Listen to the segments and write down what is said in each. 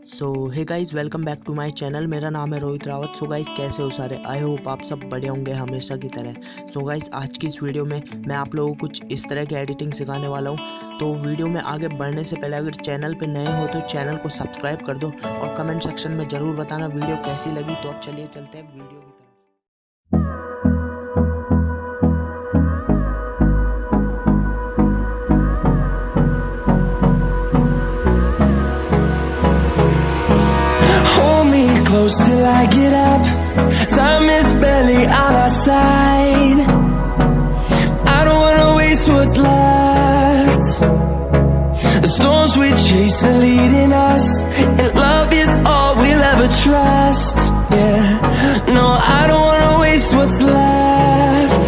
So hey guys, welcome back to my channel. मेरा नाम है रोहित रावत। सो गाइज़, कैसे हो सारे? आई होप आप सब बढ़िया होंगे हमेशा की तरह। सो गाइज़, आज की इस वीडियो में मैं आप लोगों को कुछ इस तरह की एडिटिंग सिखाने वाला हूँ। तो वीडियो में आगे बढ़ने से पहले अगर चैनल पे नए हो तो चैनल को सब्सक्राइब कर दो और कमेंट सेक्शन में ज़रूर बताना वीडियो कैसी लगी। तो अब चलिए चलते हैं वीडियो की तरफ। Close till I get up. Time is barely on our side. I don't wanna waste what's left. The storms we chase are leading us, and love is all we'll ever trust. Yeah, no, I don't wanna waste what's left.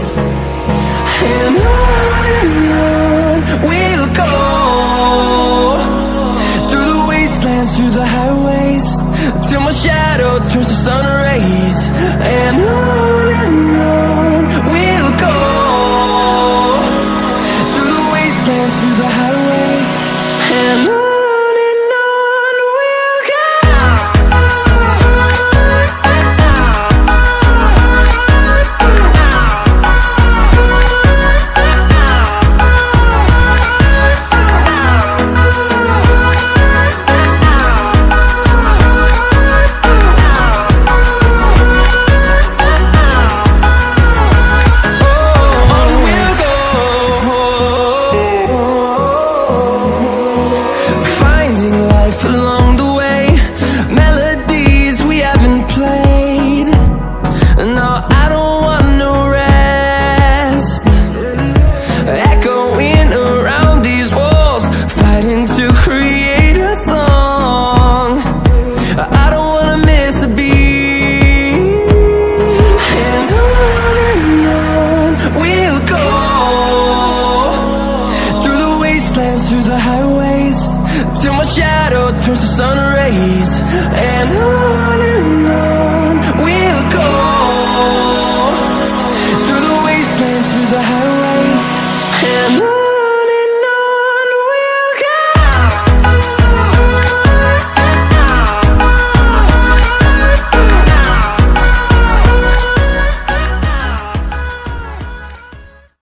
And on we'll go, through the wastelands, through the highways, till my shadow turns to sun rays. And on we'll go, through the wastelands, through the highways. And on we'll go. Along the way, melodies we haven't played. No, I don't want no rest. Echoing around these walls, fighting to create a song. I don't wanna miss a beat. And on we'll go, through the wastelands, through the highways, till my shadow turns to sun rays. And